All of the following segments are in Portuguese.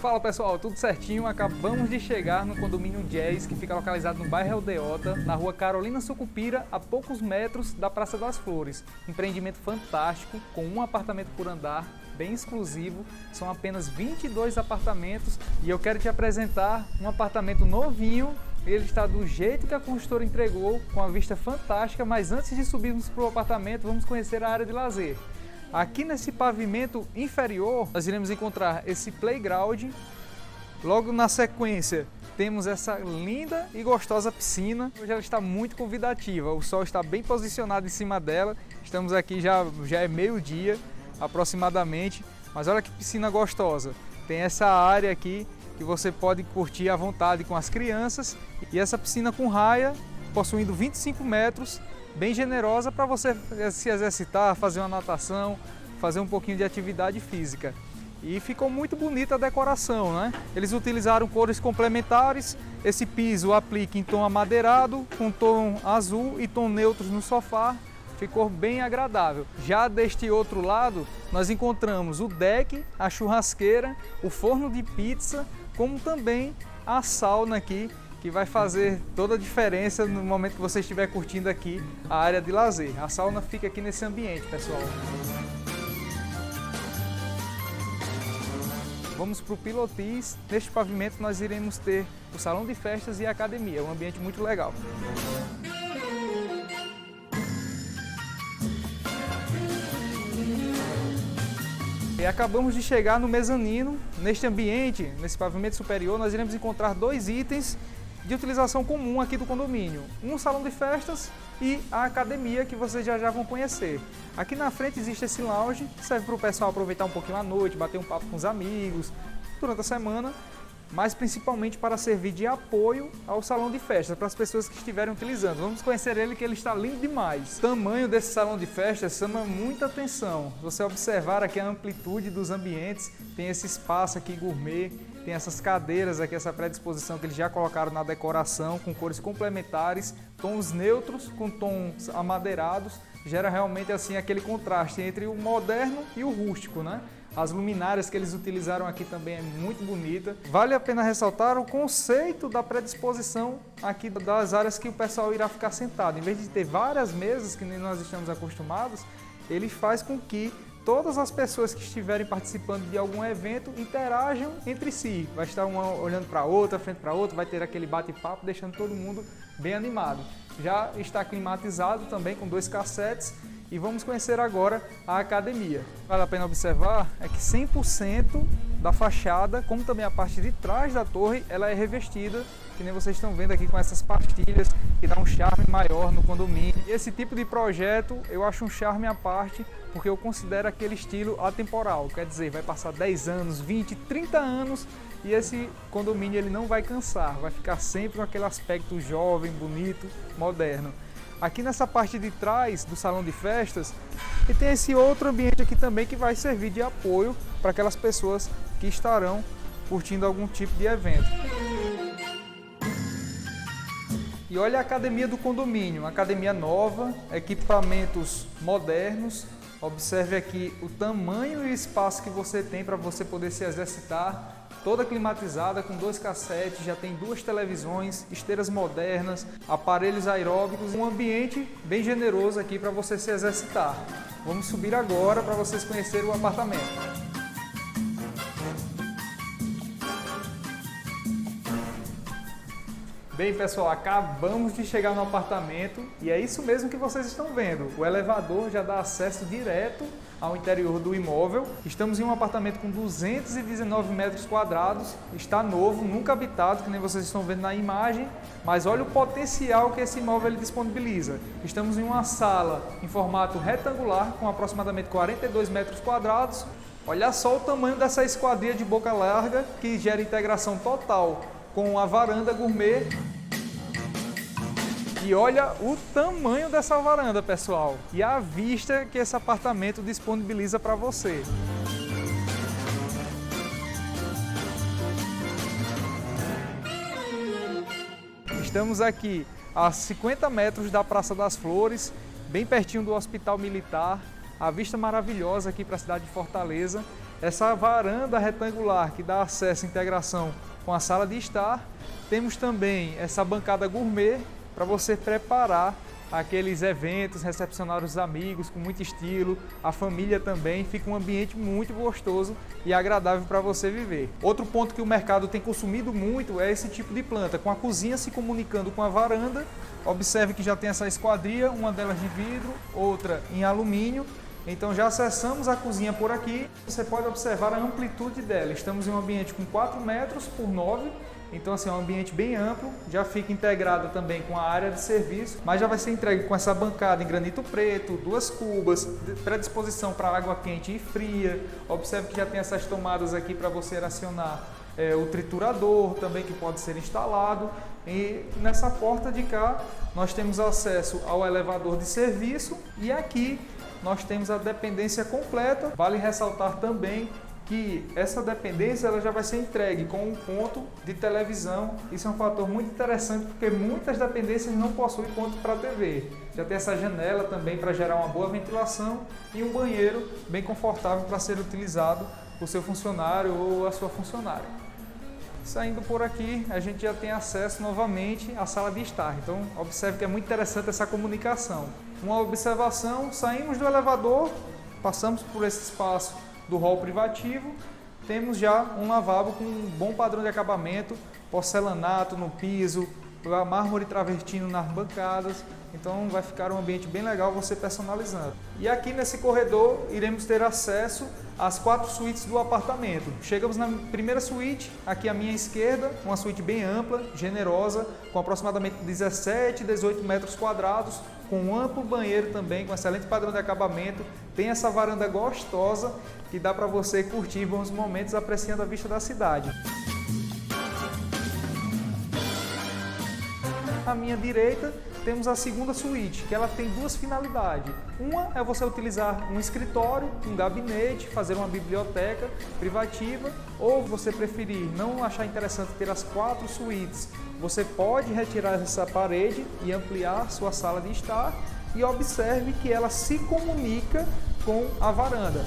Fala pessoal, tudo certinho? Acabamos de chegar no condomínio Jazz, que fica localizado no bairro Aldeota, na rua Carolina Sucupira, a poucos metros da Praça das Flores. Empreendimento fantástico, com um apartamento por andar, bem exclusivo. São apenas 22 apartamentos e eu quero te apresentar um apartamento novinho. Ele está do jeito que a construtora entregou, com a vista fantástica, mas antes de subirmos para o apartamento, vamos conhecer a área de lazer. Aqui nesse pavimento inferior, nós iremos encontrar esse playground. Logo na sequência, temos essa linda e gostosa piscina. Hoje ela está muito convidativa, o sol está bem posicionado em cima dela. Estamos aqui, já é meio-dia aproximadamente, mas olha que piscina gostosa. Tem essa área aqui que você pode curtir à vontade com as crianças. E essa piscina com raia, possuindo 25 metros, bem generosa para você se exercitar, fazer uma natação, fazer um pouquinho de atividade física. E ficou muito bonita a decoração, né? Eles utilizaram cores complementares. Esse piso aplica em tom amadeirado, com tom azul e tom neutros no sofá. Ficou bem agradável. Já deste outro lado, nós encontramos o deck, a churrasqueira, o forno de pizza, como também a sauna aqui, que vai fazer toda a diferença no momento que você estiver curtindo aqui a área de lazer. A sauna fica aqui nesse ambiente, pessoal. Vamos para o pilotis. Neste pavimento nós iremos ter o salão de festas e a academia, um ambiente muito legal. E acabamos de chegar no mezanino. Neste ambiente, nesse pavimento superior, nós iremos encontrar dois itens de utilização comum aqui do condomínio. Um salão de festas e a academia, que vocês já vão conhecer. Aqui na frente existe esse lounge, que serve para o pessoal aproveitar um pouquinho à noite, bater um papo com os amigos durante a semana, mas principalmente para servir de apoio ao salão de festas, para as pessoas que estiverem utilizando. Vamos conhecer ele, que ele está lindo demais. O tamanho desse salão de festas chama muita atenção. Se você observar aqui a amplitude dos ambientes, tem esse espaço aqui gourmet, tem essas cadeiras aqui, essa predisposição que eles já colocaram na decoração, com cores complementares, tons neutros com tons amadeirados, gera realmente assim aquele contraste entre o moderno e o rústico, né? As luminárias que eles utilizaram aqui também é muito bonita. Vale a pena ressaltar o conceito da predisposição aqui das áreas que o pessoal irá ficar sentado. Em vez de ter várias mesas, que nem nós estamos acostumados, ele faz com que todas as pessoas que estiverem participando de algum evento interajam entre si. Vai estar uma olhando para a outra, frente para a outra, vai ter aquele bate-papo, deixando todo mundo bem animado. Já está climatizado também com 2 cassetes. E vamos conhecer agora a academia. Vale a pena observar é que 100% da fachada, como também a parte de trás da torre, ela é revestida, que nem vocês estão vendo aqui com essas pastilhas, que dá um charme maior no condomínio. E esse tipo de projeto eu acho um charme à parte, porque eu considero aquele estilo atemporal, quer dizer, vai passar 10 anos, 20, 30 anos e esse condomínio ele não vai cansar, vai ficar sempre com aquele aspecto jovem, bonito, moderno. Aqui nessa parte de trás do salão de festas, e tem esse outro ambiente aqui também que vai servir de apoio para aquelas pessoas que estarão curtindo algum tipo de evento. E olha a academia do condomínio, uma academia nova, equipamentos modernos. Observe aqui o tamanho e espaço que você tem para você poder se exercitar. Toda climatizada, com 2 cassetes, já tem 2 televisões, esteiras modernas, aparelhos aeróbicos, um ambiente bem generoso aqui para você se exercitar. Vamos subir agora para vocês conhecerem o apartamento. Bem pessoal, acabamos de chegar no apartamento e é isso mesmo que vocês estão vendo. O elevador já dá acesso direto ao interior do imóvel. Estamos em um apartamento com 219 metros quadrados, está novo, nunca habitado, que nem vocês estão vendo na imagem, mas olha o potencial que esse imóvel ele disponibiliza. Estamos em uma sala em formato retangular com aproximadamente 42 metros quadrados. Olha só o tamanho dessa esquadria de boca larga que gera integração total com a varanda gourmet. E olha o tamanho dessa varanda, pessoal, e a vista que esse apartamento disponibiliza para você. Estamos aqui a 50 metros da Praça das Flores, bem pertinho do Hospital Militar, a vista maravilhosa aqui para a cidade de Fortaleza. Essa varanda retangular que dá acesso à integração com a sala de estar. Temos também essa bancada gourmet para você preparar aqueles eventos, recepcionar os amigos com muito estilo, a família também, fica um ambiente muito gostoso e agradável para você viver. Outro ponto que o mercado tem consumido muito é esse tipo de planta, com a cozinha se comunicando com a varanda. Observe que já tem essa esquadria, uma delas de vidro, outra em alumínio. Então já acessamos a cozinha por aqui, você pode observar a amplitude dela. Estamos em um ambiente com 4 metros por 9, então assim, é um ambiente bem amplo, já fica integrada também com a área de serviço, mas já vai ser entregue com essa bancada em granito preto, 2 cubas, predisposição para água quente e fria. Observe que já tem essas tomadas aqui para você acionar o triturador também, que pode ser instalado. E nessa porta de cá nós temos acesso ao elevador de serviço e aqui nós temos a dependência completa. Vale ressaltar também que essa dependência ela já vai ser entregue com um ponto de televisão. Isso é um fator muito interessante porque muitas dependências não possuem ponto para TV. Já tem essa janela também para gerar uma boa ventilação e um banheiro bem confortável para ser utilizado por seu funcionário ou a sua funcionária. Saindo por aqui, a gente já tem acesso novamente à sala de estar. Então, observe que é muito interessante essa comunicação. Uma observação, saímos do elevador, passamos por esse espaço do hall privativo, temos já um lavabo com um bom padrão de acabamento, porcelanato no piso, mármore travertino nas bancadas. Então vai ficar um ambiente bem legal você personalizando. E aqui nesse corredor iremos ter acesso às 4 suítes do apartamento. Chegamos na primeira suíte, aqui à minha esquerda, uma suíte bem ampla, generosa, com aproximadamente 17, 18 metros quadrados, com um amplo banheiro também, com excelente padrão de acabamento. Tem essa varanda gostosa que dá para você curtir bons momentos apreciando a vista da cidade. À minha direita temos a segunda suíte, que ela tem 2 finalidades. Uma é você utilizar um escritório, um gabinete, fazer uma biblioteca privativa, ou você preferir não achar interessante ter as 4 suítes, você pode retirar essa parede e ampliar sua sala de estar. E observe que ela se comunica com a varanda.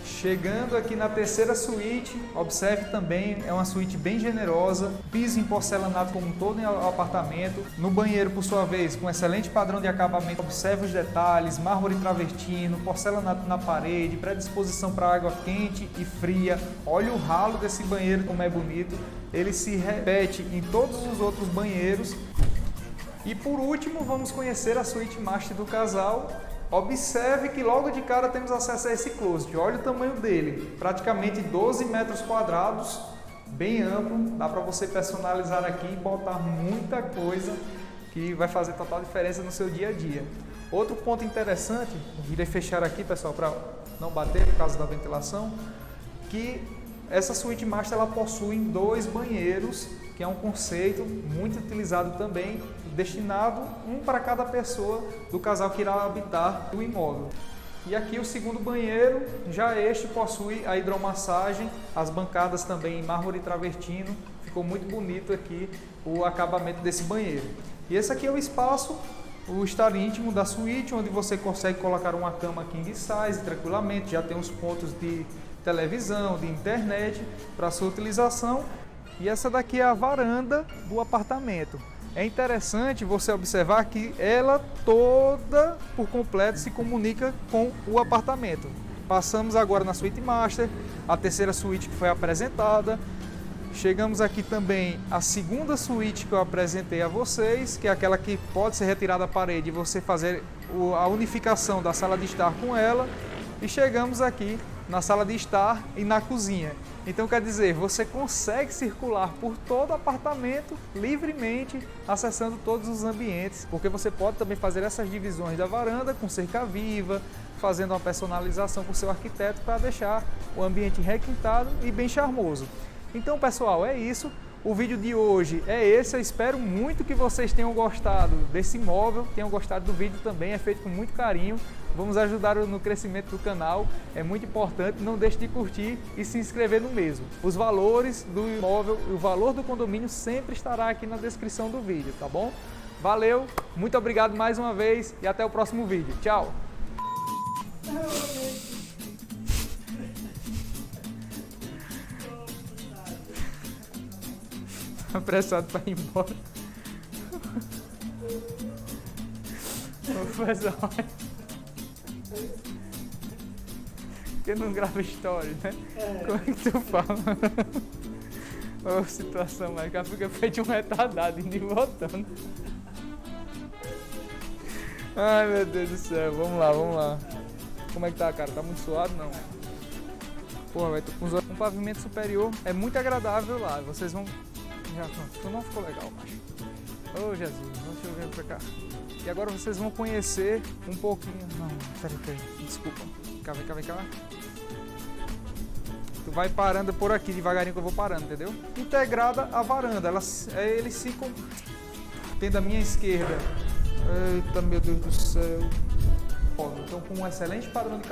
Chegando aqui na terceira suíte, observe também, é uma suíte bem generosa, piso em porcelanato como um todo no apartamento. No banheiro, por sua vez, com excelente padrão de acabamento, observe os detalhes, mármore travertino, porcelanato na parede, predisposição para água quente e fria. Olha o ralo desse banheiro como é bonito, ele se repete em todos os outros banheiros. E por último, vamos conhecer a suíte master do casal. Observe que logo de cara temos acesso a esse closet, olha o tamanho dele, praticamente 12 metros quadrados, bem amplo, dá para você personalizar aqui e botar muita coisa que vai fazer total diferença no seu dia a dia. Outro ponto interessante, irei fechar aqui pessoal para não bater por causa da ventilação, que essa suíte master ela possui 2 banheiros, que é um conceito muito utilizado também, destinado um para cada pessoa do casal que irá habitar o imóvel. E aqui o segundo banheiro, já este possui a hidromassagem, as bancadas também em mármore travertino, ficou muito bonito aqui o acabamento desse banheiro. E esse aqui é o espaço, o estar íntimo da suíte, onde você consegue colocar uma cama king size tranquilamente, já tem os pontos de televisão, de internet para sua utilização. E essa daqui é a varanda do apartamento. É interessante você observar que ela toda por completo se comunica com o apartamento. Passamos agora na suíte master, a terceira suíte que foi apresentada. Chegamos aqui também à segunda suíte que eu apresentei a vocês, que é aquela que pode ser retirada da parede e você fazer a unificação da sala de estar com ela. E chegamos aqui na sala de estar e na cozinha. Então quer dizer, você consegue circular por todo o apartamento livremente, acessando todos os ambientes, porque você pode também fazer essas divisões da varanda com cerca viva, fazendo uma personalização com o seu arquiteto para deixar o ambiente requintado e bem charmoso. Então pessoal, é isso. O vídeo de hoje é esse, eu espero muito que vocês tenham gostado desse imóvel, tenham gostado do vídeo também, é feito com muito carinho. Vamos ajudar no crescimento do canal, é muito importante, não deixe de curtir e se inscrever no mesmo. Os valores do imóvel e o valor do condomínio sempre estará aqui na descrição do vídeo, tá bom? Valeu, muito obrigado mais uma vez e até o próximo vídeo. Tchau! Apressado para ir embora. Vou fazer porque não grava história, né? Como é que tu fala? Ô, situação, mas o cara fica feito um retardado, indo e voltando. Ai, meu Deus do céu. Vamos lá, vamos lá. Como é que tá, cara? Tá muito suado? Não. Porra, vai ter um pavimento superior. É muito agradável lá. Vocês vão... Já, não ficou legal, macho. Ô, Jesus. Deixa eu ver pra cá. E agora vocês vão conhecer um pouquinho... Não, peraí. Desculpa. Vem cá. Tu vai parando por aqui, devagarinho que eu vou parando, entendeu? Integrada à varanda. Eles ficam... Tem da minha esquerda. Eita, meu Deus do céu. Ó, então com um excelente padrão de